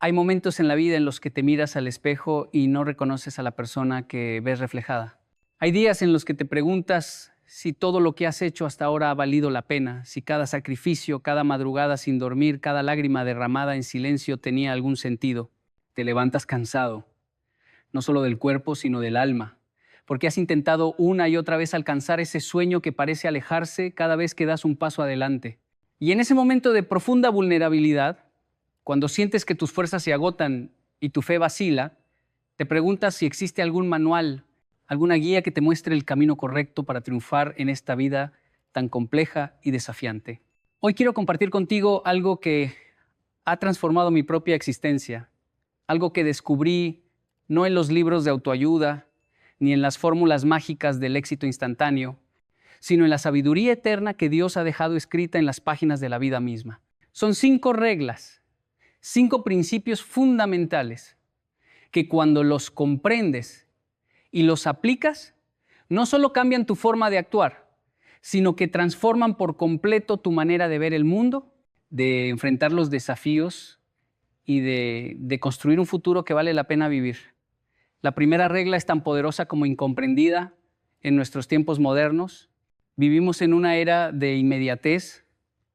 Hay momentos en la vida en los que te miras al espejo y no reconoces a la persona que ves reflejada. Hay días en los que te preguntas si todo lo que has hecho hasta ahora ha valido la pena, si cada sacrificio, cada madrugada sin dormir, cada lágrima derramada en silencio tenía algún sentido. Te levantas cansado, no solo del cuerpo, sino del alma, porque has intentado una y otra vez alcanzar ese sueño que parece alejarse cada vez que das un paso adelante. Y en ese momento de profunda vulnerabilidad, cuando sientes que tus fuerzas se agotan y tu fe vacila, te preguntas si existe algún manual, alguna guía que te muestre el camino correcto para triunfar en esta vida tan compleja y desafiante. Hoy quiero compartir contigo algo que ha transformado mi propia existencia, algo que descubrí no en los libros de autoayuda ni en las fórmulas mágicas del éxito instantáneo, sino en la sabiduría eterna que Dios ha dejado escrita en las páginas de la vida misma. Son 5 reglas, 5 principios fundamentales que cuando los comprendes y los aplicas, no solo cambian tu forma de actuar, sino que transforman por completo tu manera de ver el mundo, de enfrentar los desafíos y de construir un futuro que vale la pena vivir. La primera regla es tan poderosa como incomprendida en nuestros tiempos modernos. Vivimos en una era de inmediatez,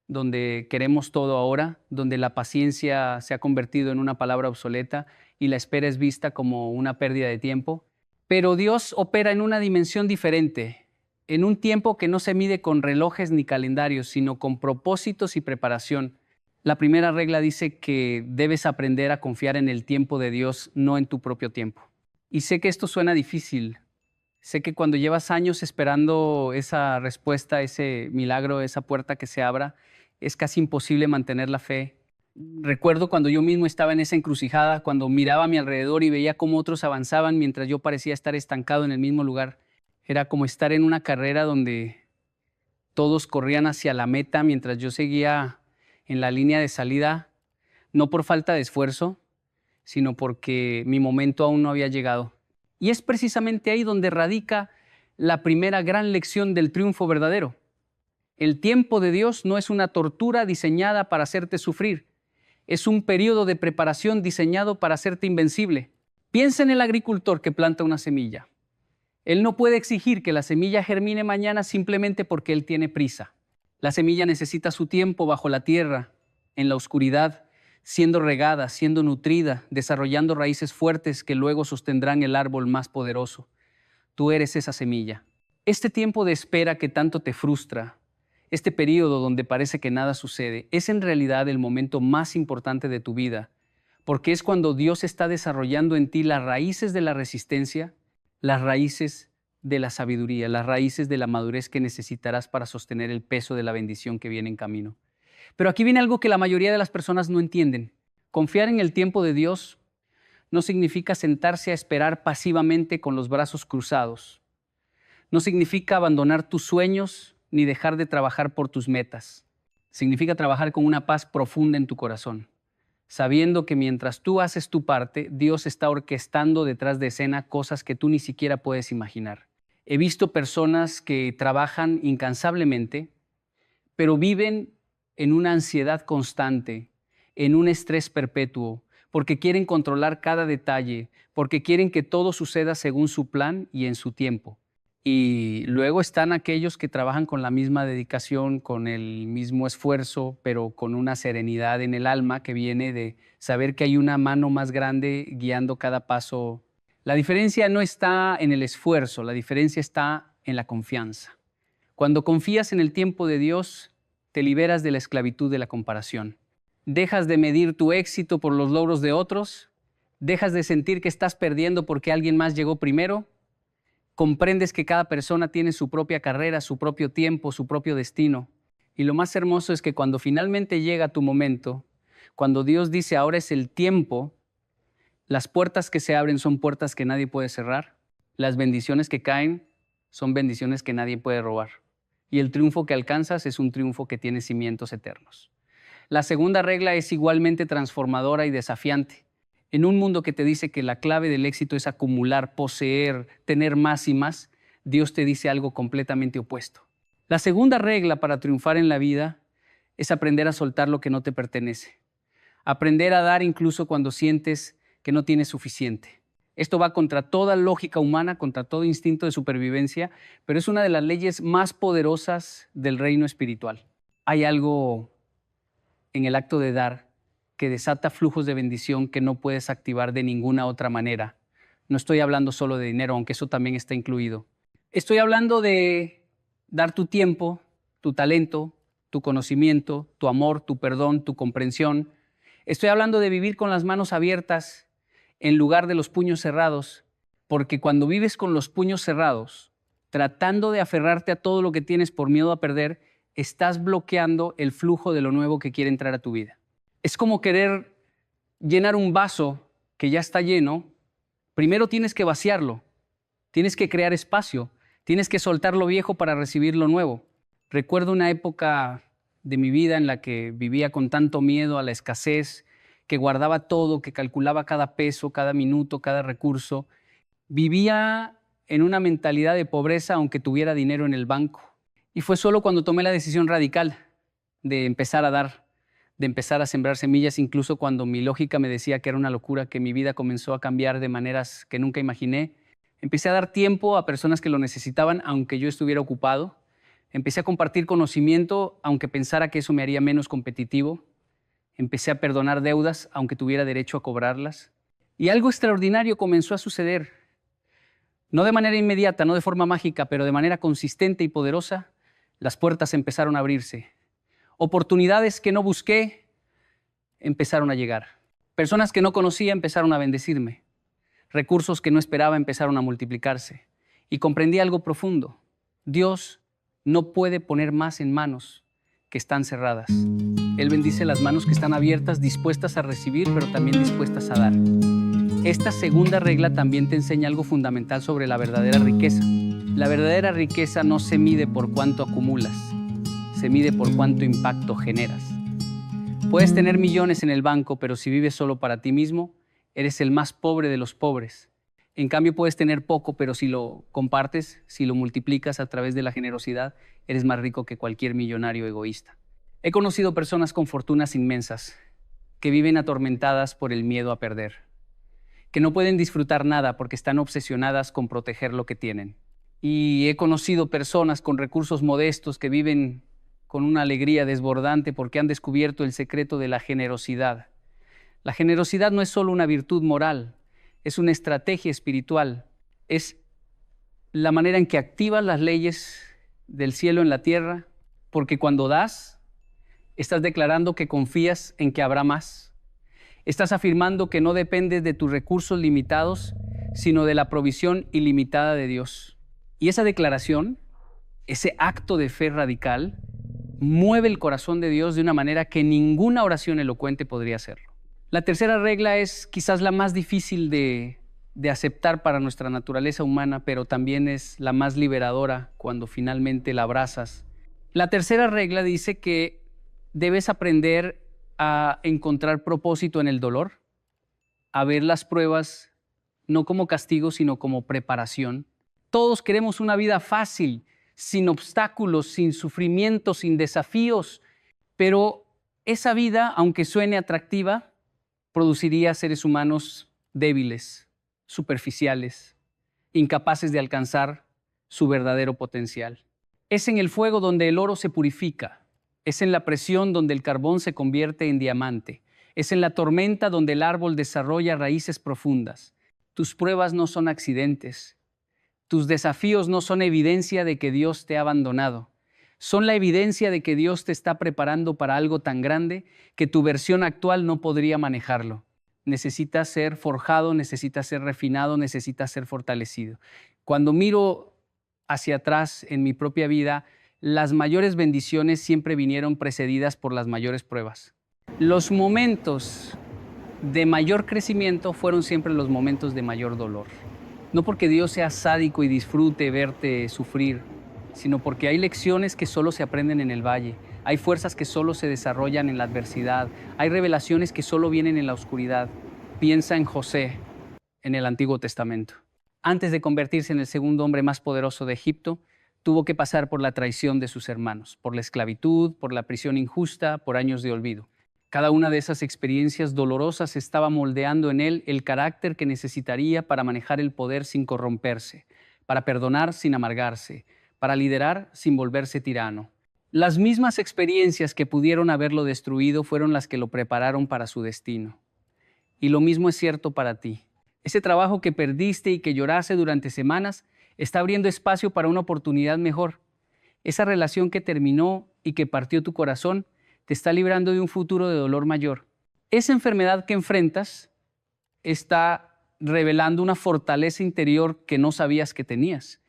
donde queremos todo ahora, donde la paciencia se ha convertido en una palabra obsoleta y la espera es vista como una pérdida de tiempo. Pero Dios opera en una dimensión diferente, en un tiempo que no se mide con relojes ni calendarios, sino con propósitos y preparación. La primera regla dice que debes aprender a confiar en el tiempo de Dios, no en tu propio tiempo. Y sé que esto suena difícil. Sé que cuando llevas años esperando esa respuesta, ese milagro, esa puerta que se abra, es casi imposible mantener la fe. Recuerdo cuando yo mismo estaba en esa encrucijada, cuando miraba a mi alrededor y veía cómo otros avanzaban mientras yo parecía estar estancado en el mismo lugar. Era como estar en una carrera donde todos corrían hacia la meta mientras yo seguía en la línea de salida, no por falta de esfuerzo, sino porque mi momento aún no había llegado. Y es precisamente ahí donde radica la primera gran lección del triunfo verdadero. El tiempo de Dios no es una tortura diseñada para hacerte sufrir. Es un periodo de preparación diseñado para hacerte invencible. Piensa en el agricultor que planta una semilla. Él no puede exigir que la semilla germine mañana simplemente porque él tiene prisa. La semilla necesita su tiempo bajo la tierra, en la oscuridad, siendo regada, siendo nutrida, desarrollando raíces fuertes que luego sostendrán el árbol más poderoso. Tú eres esa semilla. Este tiempo de espera que tanto te frustra, este periodo donde parece que nada sucede, es en realidad el momento más importante de tu vida, porque es cuando Dios está desarrollando en ti las raíces de la resistencia, las raíces de la sabiduría, las raíces de la madurez que necesitarás para sostener el peso de la bendición que viene en camino. Pero aquí viene algo que la mayoría de las personas no entienden. Confiar en el tiempo de Dios no significa sentarse a esperar pasivamente con los brazos cruzados. No significa abandonar tus sueños ni dejar de trabajar por tus metas. Significa trabajar con una paz profunda en tu corazón, sabiendo que mientras tú haces tu parte, Dios está orquestando detrás de escena cosas que tú ni siquiera puedes imaginar. He visto personas que trabajan incansablemente, pero viven en una ansiedad constante, en un estrés perpetuo, porque quieren controlar cada detalle, porque quieren que todo suceda según su plan y en su tiempo. Y luego están aquellos que trabajan con la misma dedicación, con el mismo esfuerzo, pero con una serenidad en el alma que viene de saber que hay una mano más grande guiando cada paso. La diferencia no está en el esfuerzo, la diferencia está en la confianza. Cuando confías en el tiempo de Dios, te liberas de la esclavitud de la comparación. Dejas de medir tu éxito por los logros de otros, dejas de sentir que estás perdiendo porque alguien más llegó primero, comprendes que cada persona tiene su propia carrera, su propio tiempo, su propio destino. Y lo más hermoso es que cuando finalmente llega tu momento, cuando Dios dice ahora es el tiempo, las puertas que se abren son puertas que nadie puede cerrar, las bendiciones que caen son bendiciones que nadie puede robar. Y el triunfo que alcanzas es un triunfo que tiene cimientos eternos. La segunda regla es igualmente transformadora y desafiante. En un mundo que te dice que la clave del éxito es acumular, poseer, tener más y más, Dios te dice algo completamente opuesto. La segunda regla para triunfar en la vida es aprender a soltar lo que no te pertenece. Aprender a dar incluso cuando sientes que no tienes suficiente. Esto va contra toda lógica humana, contra todo instinto de supervivencia, pero es una de las leyes más poderosas del reino espiritual. Hay algo en el acto de dar que desata flujos de bendición que no puedes activar de ninguna otra manera. No estoy hablando solo de dinero, aunque eso también está incluido. Estoy hablando de dar tu tiempo, tu talento, tu conocimiento, tu amor, tu perdón, tu comprensión. Estoy hablando de vivir con las manos abiertas en lugar de los puños cerrados, porque cuando vives con los puños cerrados, tratando de aferrarte a todo lo que tienes por miedo a perder, estás bloqueando el flujo de lo nuevo que quiere entrar a tu vida. Es como querer llenar un vaso que ya está lleno. Primero tienes que vaciarlo, tienes que crear espacio, tienes que soltar lo viejo para recibir lo nuevo. Recuerdo una época de mi vida en la que vivía con tanto miedo a la escasez, que guardaba todo, que calculaba cada peso, cada minuto, cada recurso. Vivía en una mentalidad de pobreza aunque tuviera dinero en el banco. Y fue solo cuando tomé la decisión radical de empezar a dar, de empezar a sembrar semillas, incluso cuando mi lógica me decía que era una locura, que mi vida comenzó a cambiar de maneras que nunca imaginé. Empecé a dar tiempo a personas que lo necesitaban, aunque yo estuviera ocupado. Empecé a compartir conocimiento, aunque pensara que eso me haría menos competitivo. Empecé a perdonar deudas, aunque tuviera derecho a cobrarlas. Y algo extraordinario comenzó a suceder. No de manera inmediata, no de forma mágica, pero de manera consistente y poderosa. Las puertas empezaron a abrirse. Oportunidades que no busqué empezaron a llegar. Personas que no conocía empezaron a bendecirme. Recursos que no esperaba empezaron a multiplicarse. Y comprendí algo profundo. Dios no puede poner más en manos que están cerradas. Él bendice las manos que están abiertas, dispuestas a recibir, pero también dispuestas a dar. Esta segunda regla también te enseña algo fundamental sobre la verdadera riqueza. La verdadera riqueza no se mide por cuánto acumulas, se mide por cuánto impacto generas. Puedes tener millones en el banco, pero si vives solo para ti mismo, eres el más pobre de los pobres. En cambio, puedes tener poco, pero si lo compartes, si lo multiplicas a través de la generosidad, eres más rico que cualquier millonario egoísta. He conocido personas con fortunas inmensas que viven atormentadas por el miedo a perder, que no pueden disfrutar nada porque están obsesionadas con proteger lo que tienen. Y he conocido personas con recursos modestos que viven con una alegría desbordante porque han descubierto el secreto de la generosidad. La generosidad no es solo una virtud moral, es una estrategia espiritual, es la manera en que activas las leyes del cielo en la tierra, porque cuando das, estás declarando que confías en que habrá más. Estás afirmando que no dependes de tus recursos limitados, sino de la provisión ilimitada de Dios. Y esa declaración, ese acto de fe radical, mueve el corazón de Dios de una manera que ninguna oración elocuente podría hacerlo. La tercera regla es quizás la más difícil de aceptar para nuestra naturaleza humana, pero también es la más liberadora cuando finalmente la abrazas. La tercera regla dice que debes aprender a encontrar propósito en el dolor, a ver las pruebas no como castigo, sino como preparación. Todos queremos una vida fácil, sin obstáculos, sin sufrimiento, sin desafíos, pero esa vida, aunque suene atractiva, produciría seres humanos débiles, superficiales, incapaces de alcanzar su verdadero potencial. Es en el fuego donde el oro se purifica, es en la presión donde el carbón se convierte en diamante, es en la tormenta donde el árbol desarrolla raíces profundas. Tus pruebas no son accidentes, tus desafíos no son evidencia de que Dios te ha abandonado. Son la evidencia de que Dios te está preparando para algo tan grande que tu versión actual no podría manejarlo. Necesitas ser forjado, necesitas ser refinado, necesitas ser fortalecido. Cuando miro hacia atrás en mi propia vida, las mayores bendiciones siempre vinieron precedidas por las mayores pruebas. Los momentos de mayor crecimiento fueron siempre los momentos de mayor dolor. No porque Dios sea sádico y disfrute verte sufrir, sino porque hay lecciones que solo se aprenden en el valle, hay fuerzas que solo se desarrollan en la adversidad, hay revelaciones que solo vienen en la oscuridad. Piensa en José en el Antiguo Testamento. Antes de convertirse en el segundo hombre más poderoso de Egipto, tuvo que pasar por la traición de sus hermanos, por la esclavitud, por la prisión injusta, por años de olvido. Cada una de esas experiencias dolorosas estaba moldeando en él el carácter que necesitaría para manejar el poder sin corromperse, para perdonar sin amargarse, para liderar sin volverse tirano. Las mismas experiencias que pudieron haberlo destruido fueron las que lo prepararon para su destino. Y lo mismo es cierto para ti. Ese trabajo que perdiste y que lloraste durante semanas está abriendo espacio para una oportunidad mejor. Esa relación que terminó y que partió tu corazón te está librando de un futuro de dolor mayor. Esa enfermedad que enfrentas está revelando una fortaleza interior que no sabías que tenías.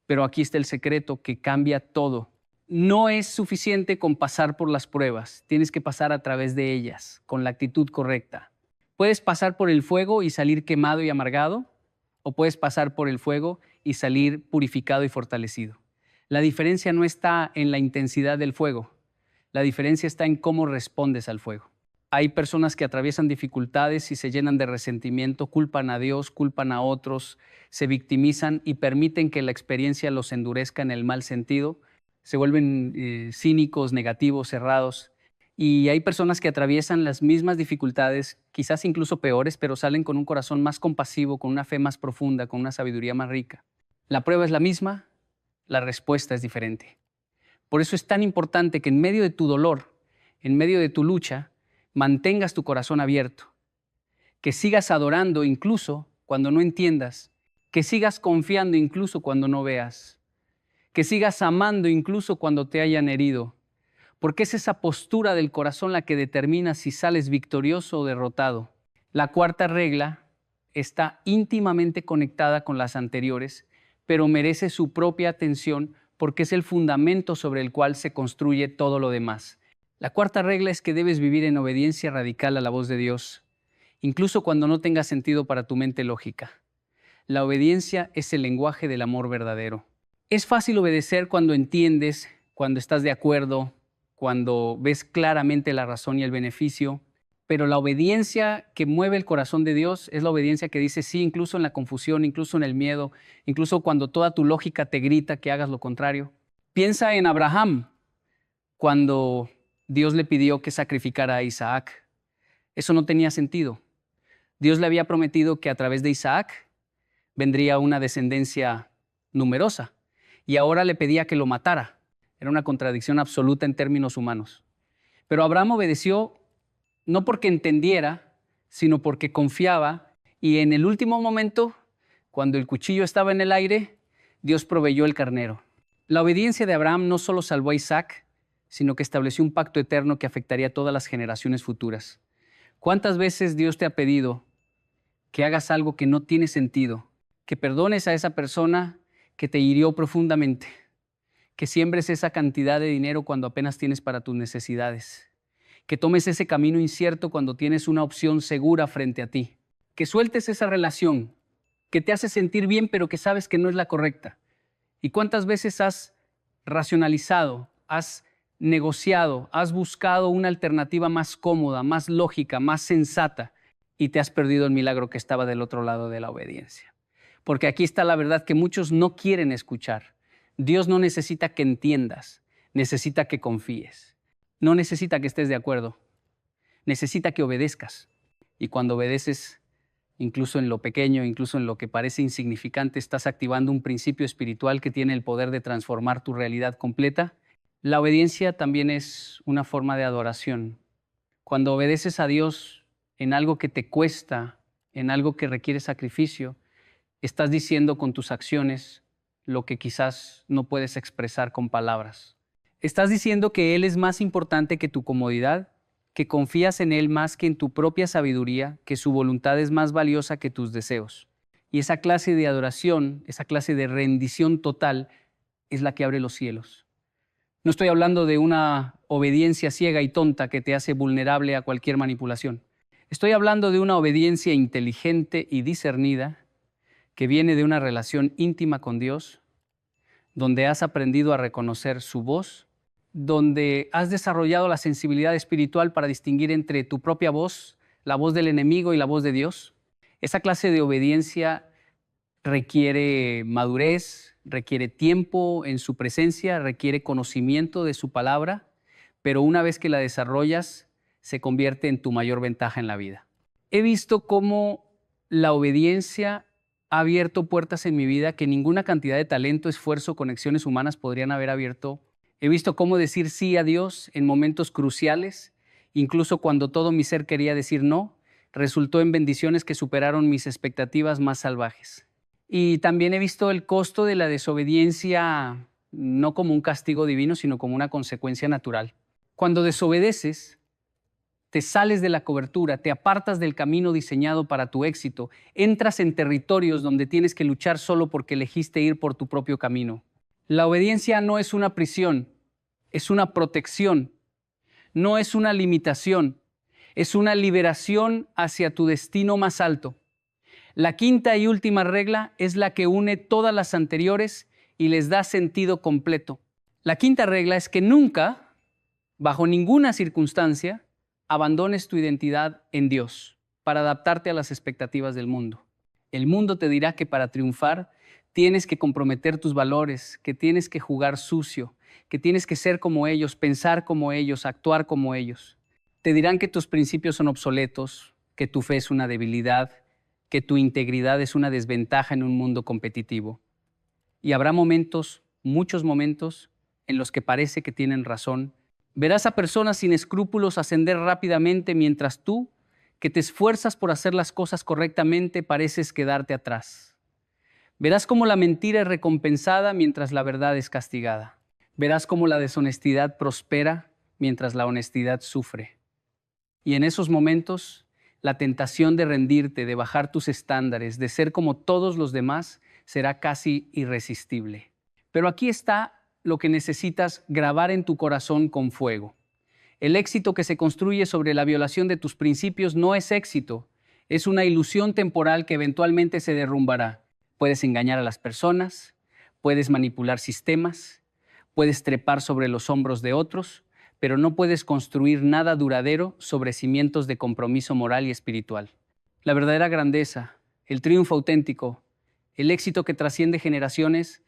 Pero aquí está el secreto que cambia todo. No es suficiente con pasar por las pruebas, tienes que pasar a través de ellas, con la actitud correcta. Puedes pasar por el fuego y salir quemado y amargado, o puedes pasar por el fuego y salir purificado y fortalecido. La diferencia no está en la intensidad del fuego, la diferencia está en cómo respondes al fuego. Hay personas que atraviesan dificultades y se llenan de resentimiento, culpan a Dios, culpan a otros, se victimizan y permiten que la experiencia los endurezca en el mal sentido, se vuelven cínicos, negativos, cerrados. Y hay personas que atraviesan las mismas dificultades, quizás incluso peores, pero salen con un corazón más compasivo, con una fe más profunda, con una sabiduría más rica. La prueba es la misma, la respuesta es diferente. Por eso es tan importante que en medio de tu dolor, en medio de tu lucha, mantengas tu corazón abierto, que sigas adorando incluso cuando no entiendas, que sigas confiando incluso cuando no veas, que sigas amando incluso cuando te hayan herido, porque es esa postura del corazón la que determina si sales victorioso o derrotado. La cuarta regla está íntimamente conectada con las anteriores, pero merece su propia atención porque es el fundamento sobre el cual se construye todo lo demás. La cuarta regla es que debes vivir en obediencia radical a la voz de Dios, incluso cuando no tenga sentido para tu mente lógica. La obediencia es el lenguaje del amor verdadero. Es fácil obedecer cuando entiendes, cuando estás de acuerdo, cuando ves claramente la razón y el beneficio, pero la obediencia que mueve el corazón de Dios es la obediencia que dice sí, incluso en la confusión, incluso en el miedo, incluso cuando toda tu lógica te grita que hagas lo contrario. Piensa en Abraham, cuando Dios le pidió que sacrificara a Isaac. Eso no tenía sentido. Dios le había prometido que a través de Isaac vendría una descendencia numerosa y ahora le pedía que lo matara. Era una contradicción absoluta en términos humanos. Pero Abraham obedeció no porque entendiera, sino porque confiaba y en el último momento, cuando el cuchillo estaba en el aire, Dios proveyó el carnero. La obediencia de Abraham no solo salvó a Isaac, sino que estableció un pacto eterno que afectaría a todas las generaciones futuras. ¿Cuántas veces Dios te ha pedido que hagas algo que no tiene sentido, que perdones a esa persona que te hirió profundamente, que siembres esa cantidad de dinero cuando apenas tienes para tus necesidades, que tomes ese camino incierto cuando tienes una opción segura frente a ti, que sueltes esa relación que te hace sentir bien pero que sabes que no es la correcta? ¿Y cuántas veces has racionalizado, has negociado, has buscado una alternativa más cómoda, más lógica, más sensata y te has perdido el milagro que estaba del otro lado de la obediencia? Porque aquí está la verdad que muchos no quieren escuchar. Dios no necesita que entiendas, necesita que confíes. No necesita que estés de acuerdo, necesita que obedezcas. Y cuando obedeces, incluso en lo pequeño, incluso en lo que parece insignificante, estás activando un principio espiritual que tiene el poder de transformar tu realidad completa. La obediencia también es una forma de adoración. Cuando obedeces a Dios en algo que te cuesta, en algo que requiere sacrificio, estás diciendo con tus acciones lo que quizás no puedes expresar con palabras. Estás diciendo que Él es más importante que tu comodidad, que confías en Él más que en tu propia sabiduría, que su voluntad es más valiosa que tus deseos. Y esa clase de adoración, esa clase de rendición total, es la que abre los cielos. No estoy hablando de una obediencia ciega y tonta que te hace vulnerable a cualquier manipulación. Estoy hablando de una obediencia inteligente y discernida que viene de una relación íntima con Dios, donde has aprendido a reconocer su voz, donde has desarrollado la sensibilidad espiritual para distinguir entre tu propia voz, la voz del enemigo y la voz de Dios. Esa clase de obediencia requiere madurez, requiere tiempo en su presencia, requiere conocimiento de su palabra, pero una vez que la desarrollas, se convierte en tu mayor ventaja en la vida. He visto cómo la obediencia ha abierto puertas en mi vida que ninguna cantidad de talento, esfuerzo, conexiones humanas podrían haber abierto. He visto cómo decir sí a Dios en momentos cruciales, incluso cuando todo mi ser quería decir no, resultó en bendiciones que superaron mis expectativas más salvajes. Y también he visto el costo de la desobediencia no como un castigo divino, sino como una consecuencia natural. Cuando desobedeces, te sales de la cobertura, te apartas del camino diseñado para tu éxito, entras en territorios donde tienes que luchar solo porque elegiste ir por tu propio camino. La obediencia no es una prisión, es una protección, no es una limitación, es una liberación hacia tu destino más alto. La quinta y última regla es la que une todas las anteriores y les da sentido completo. La quinta regla es que nunca, bajo ninguna circunstancia, abandones tu identidad en Dios para adaptarte a las expectativas del mundo. El mundo te dirá que para triunfar tienes que comprometer tus valores, que tienes que jugar sucio, que tienes que ser como ellos, pensar como ellos, actuar como ellos. Te dirán que tus principios son obsoletos, que tu fe es una debilidad, que tu integridad es una desventaja en un mundo competitivo. Y habrá momentos, muchos momentos, en los que parece que tienen razón. Verás a personas sin escrúpulos ascender rápidamente mientras tú, que te esfuerzas por hacer las cosas correctamente, pareces quedarte atrás. Verás cómo la mentira es recompensada mientras la verdad es castigada. Verás cómo la deshonestidad prospera mientras la honestidad sufre. Y en esos momentos, la tentación de rendirte, de bajar tus estándares, de ser como todos los demás, será casi irresistible. Pero aquí está lo que necesitas grabar en tu corazón con fuego. El éxito que se construye sobre la violación de tus principios no es éxito, es una ilusión temporal que eventualmente se derrumbará. Puedes engañar a las personas, puedes manipular sistemas, puedes trepar sobre los hombros de otros, pero no puedes construir nada duradero sobre cimientos de compromiso moral y espiritual. La verdadera grandeza, el triunfo auténtico, el éxito que trasciende generaciones,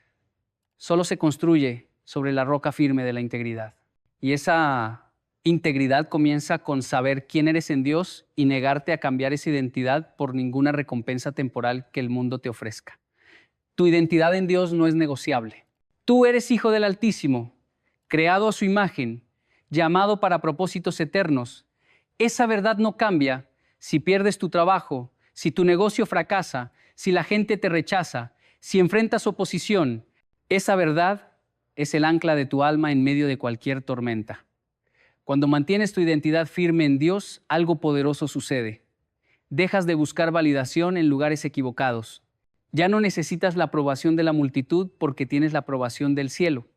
solo se construye sobre la roca firme de la integridad. Y esa integridad comienza con saber quién eres en Dios y negarte a cambiar esa identidad por ninguna recompensa temporal que el mundo te ofrezca. Tu identidad en Dios no es negociable. Tú eres hijo del Altísimo, creado a su imagen, llamado para propósitos eternos. Esa verdad no cambia si pierdes tu trabajo, si tu negocio fracasa, si la gente te rechaza, si enfrentas oposición. Esa verdad es el ancla de tu alma en medio de cualquier tormenta. Cuando mantienes tu identidad firme en Dios, algo poderoso sucede. Dejas de buscar validación en lugares equivocados. Ya no necesitas la aprobación de la multitud porque tienes la aprobación del cielo.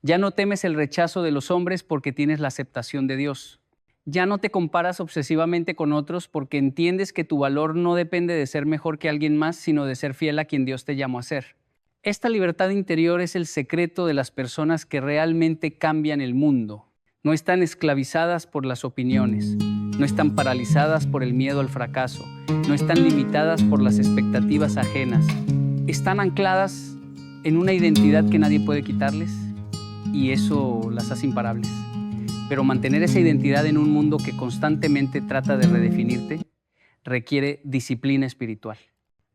Ya no temes el rechazo de los hombres porque tienes la aceptación de Dios. Ya no te comparas obsesivamente con otros porque entiendes que tu valor no depende de ser mejor que alguien más, sino de ser fiel a quien Dios te llamó a ser. Esta libertad interior es el secreto de las personas que realmente cambian el mundo. No están esclavizadas por las opiniones, no están paralizadas por el miedo al fracaso, no están limitadas por las expectativas ajenas. Están ancladas en una identidad que nadie puede quitarles y eso las hace imparables. Pero mantener esa identidad en un mundo que constantemente trata de redefinirte requiere disciplina espiritual.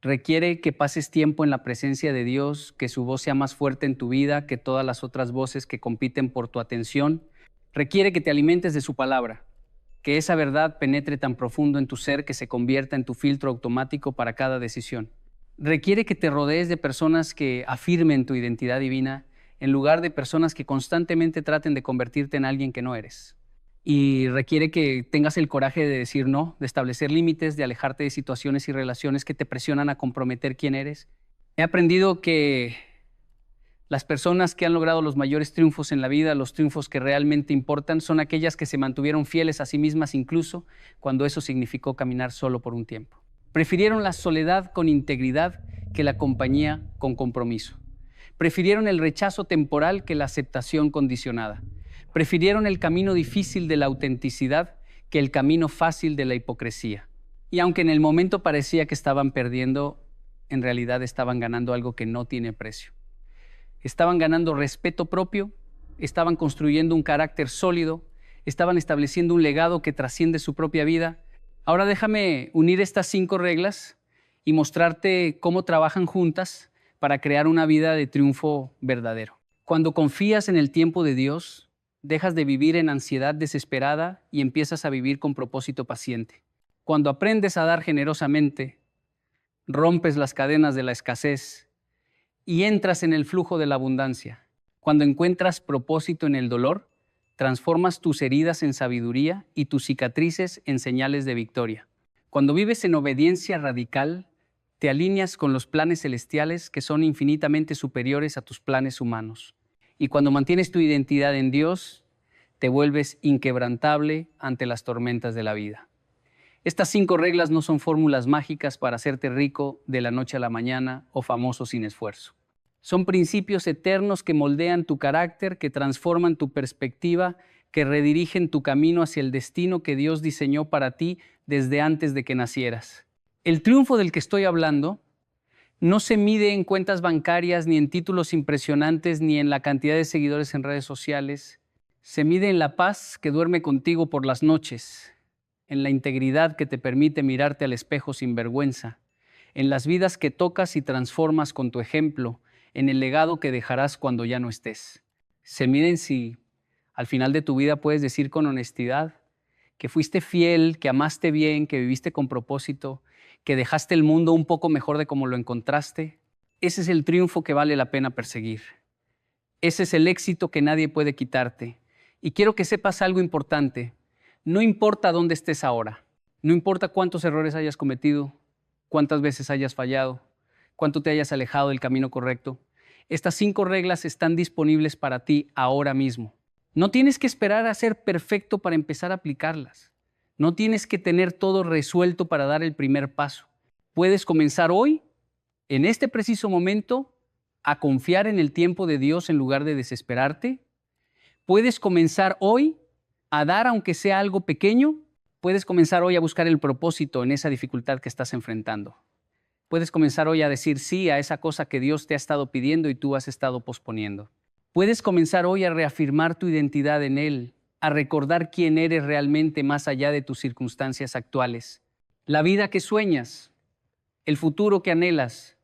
Requiere que pases tiempo en la presencia de Dios, que su voz sea más fuerte en tu vida que todas las otras voces que compiten por tu atención. Requiere que te alimentes de su palabra, que esa verdad penetre tan profundo en tu ser que se convierta en tu filtro automático para cada decisión. Requiere que te rodees de personas que afirmen tu identidad divina en lugar de personas que constantemente traten de convertirte en alguien que no eres. Y requiere que tengas el coraje de decir no, de establecer límites, de alejarte de situaciones y relaciones que te presionan a comprometer quién eres. He aprendido que las personas que han logrado los mayores triunfos en la vida, los triunfos que realmente importan, son aquellas que se mantuvieron fieles a sí mismas incluso cuando eso significó caminar solo por un tiempo. Prefirieron la soledad con integridad que la compañía con compromiso. Prefirieron el rechazo temporal que la aceptación condicionada. Prefirieron el camino difícil de la autenticidad que el camino fácil de la hipocresía. Y aunque en el momento parecía que estaban perdiendo, en realidad estaban ganando algo que no tiene precio. Estaban ganando respeto propio, estaban construyendo un carácter sólido, estaban estableciendo un legado que trasciende su propia vida. Ahora déjame unir estas 5 reglas y mostrarte cómo trabajan juntas para crear una vida de triunfo verdadero. Cuando confías en el tiempo de Dios, dejas de vivir en ansiedad desesperada y empiezas a vivir con propósito paciente. Cuando aprendes a dar generosamente, rompes las cadenas de la escasez y entras en el flujo de la abundancia. Cuando encuentras propósito en el dolor, transformas tus heridas en sabiduría y tus cicatrices en señales de victoria. Cuando vives en obediencia radical, te alineas con los planes celestiales que son infinitamente superiores a tus planes humanos. Y cuando mantienes tu identidad en Dios, te vuelves inquebrantable ante las tormentas de la vida. Estas 5 reglas no son fórmulas mágicas para hacerte rico de la noche a la mañana o famoso sin esfuerzo. Son principios eternos que moldean tu carácter, que transforman tu perspectiva, que redirigen tu camino hacia el destino que Dios diseñó para ti desde antes de que nacieras. El triunfo del que estoy hablando no se mide en cuentas bancarias, ni en títulos impresionantes, ni en la cantidad de seguidores en redes sociales. Se mide en la paz que duerme contigo por las noches, en la integridad que te permite mirarte al espejo sin vergüenza, en las vidas que tocas y transformas con tu ejemplo, en el legado que dejarás cuando ya no estés. Se mide en si al final de tu vida puedes decir con honestidad que fuiste fiel, que amaste bien, que viviste con propósito, que dejaste el mundo un poco mejor de como lo encontraste. Ese es el triunfo que vale la pena perseguir. Ese es el éxito que nadie puede quitarte. Y quiero que sepas algo importante. No importa dónde estés ahora, no importa cuántos errores hayas cometido, cuántas veces hayas fallado, cuánto te hayas alejado del camino correcto. Estas 5 reglas están disponibles para ti ahora mismo. No tienes que esperar a ser perfecto para empezar a aplicarlas. No tienes que tener todo resuelto para dar el primer paso. Puedes comenzar hoy, en este preciso momento, a confiar en el tiempo de Dios en lugar de desesperarte. Puedes comenzar hoy a dar aunque sea algo pequeño. Puedes comenzar hoy a buscar el propósito en esa dificultad que estás enfrentando. Puedes comenzar hoy a decir sí a esa cosa que Dios te ha estado pidiendo y tú has estado posponiendo. Puedes comenzar hoy a reafirmar tu identidad en Él, a recordar quién eres realmente más allá de tus circunstancias actuales. La vida que sueñas, el futuro que anhelas,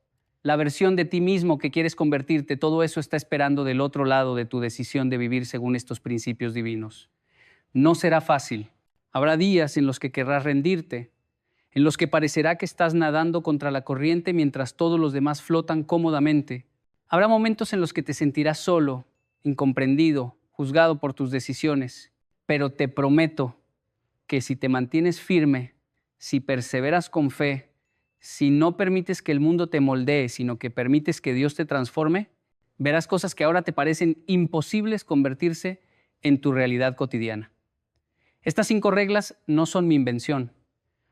la versión de ti mismo que quieres convertirte, todo eso está esperando del otro lado de tu decisión de vivir según estos principios divinos. No será fácil. Habrá días en los que querrás rendirte, en los que parecerá que estás nadando contra la corriente mientras todos los demás flotan cómodamente. Habrá momentos en los que te sentirás solo, incomprendido, juzgado por tus decisiones, pero te prometo que si te mantienes firme, si perseveras con fe, si no permites que el mundo te moldee, sino que permites que Dios te transforme, verás cosas que ahora te parecen imposibles convertirse en tu realidad cotidiana. Estas 5 reglas no son mi invención,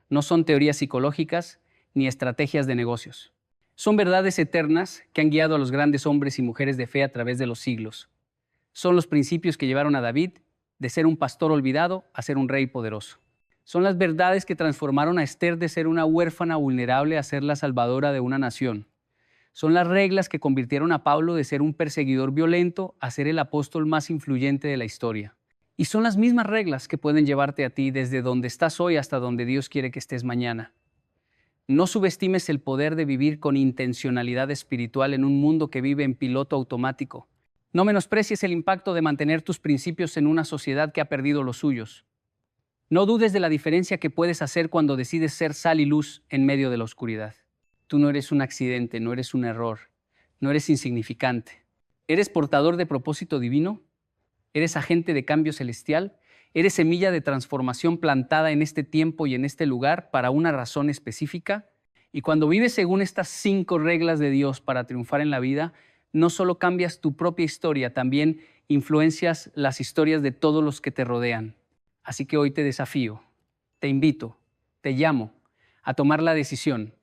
no son teorías psicológicas ni estrategias de negocios. Son verdades eternas que han guiado a los grandes hombres y mujeres de fe a través de los siglos. Son los principios que llevaron a David de ser un pastor olvidado a ser un rey poderoso. Son las verdades que transformaron a Esther de ser una huérfana vulnerable a ser la salvadora de una nación. Son las reglas que convirtieron a Pablo de ser un perseguidor violento a ser el apóstol más influyente de la historia. Y son las mismas reglas que pueden llevarte a ti desde donde estás hoy hasta donde Dios quiere que estés mañana. No subestimes el poder de vivir con intencionalidad espiritual en un mundo que vive en piloto automático. No menosprecies el impacto de mantener tus principios en una sociedad que ha perdido los suyos. No dudes de la diferencia que puedes hacer cuando decides ser sal y luz en medio de la oscuridad. Tú no eres un accidente, no eres un error, no eres insignificante. ¿Eres portador de propósito divino? ¿Eres agente de cambio celestial? ¿Eres semilla de transformación plantada en este tiempo y en este lugar para una razón específica? Y cuando vives según estas 5 reglas de Dios para triunfar en la vida, no solo cambias tu propia historia, también influencias las historias de todos los que te rodean. Así que hoy te desafío, te invito, te llamo a tomar la decisión.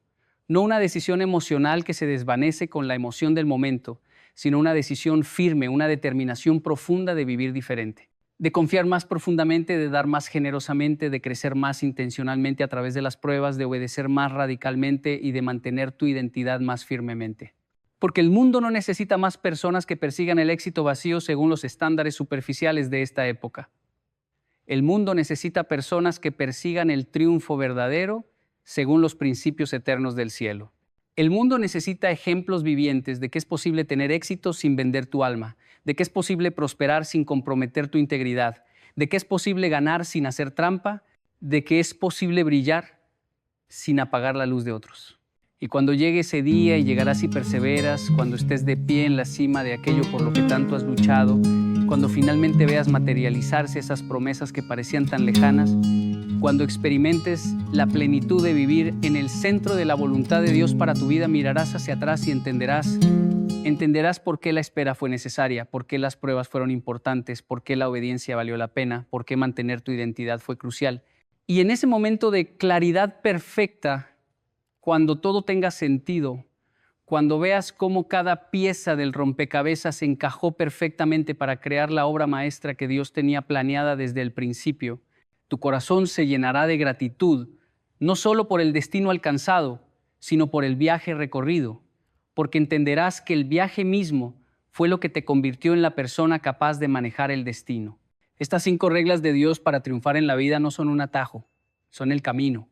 No una decisión emocional que se desvanece con la emoción del momento, sino una decisión firme, una determinación profunda de vivir diferente, de confiar más profundamente, de dar más generosamente, de crecer más intencionalmente a través de las pruebas, de obedecer más radicalmente y de mantener tu identidad más firmemente. Porque el mundo no necesita más personas que persigan el éxito vacío según los estándares superficiales de esta época. El mundo necesita personas que persigan el triunfo verdadero según los principios eternos del cielo. El mundo necesita ejemplos vivientes de que es posible tener éxito sin vender tu alma, de que es posible prosperar sin comprometer tu integridad, de que es posible ganar sin hacer trampa, de que es posible brillar sin apagar la luz de otros. Y cuando llegue ese día y llegarás si perseveras, cuando estés de pie en la cima de aquello por lo que tanto has luchado, cuando finalmente veas materializarse esas promesas que parecían tan lejanas, cuando experimentes la plenitud de vivir en el centro de la voluntad de Dios para tu vida, mirarás hacia atrás y entenderás por qué la espera fue necesaria, por qué las pruebas fueron importantes, por qué la obediencia valió la pena, por qué mantener tu identidad fue crucial. Y en ese momento de claridad perfecta, cuando todo tenga sentido, cuando veas cómo cada pieza del rompecabezas encajó perfectamente para crear la obra maestra que Dios tenía planeada desde el principio, tu corazón se llenará de gratitud, no solo por el destino alcanzado, sino por el viaje recorrido, porque entenderás que el viaje mismo fue lo que te convirtió en la persona capaz de manejar el destino. Estas 5 reglas de Dios para triunfar en la vida no son un atajo, son el camino.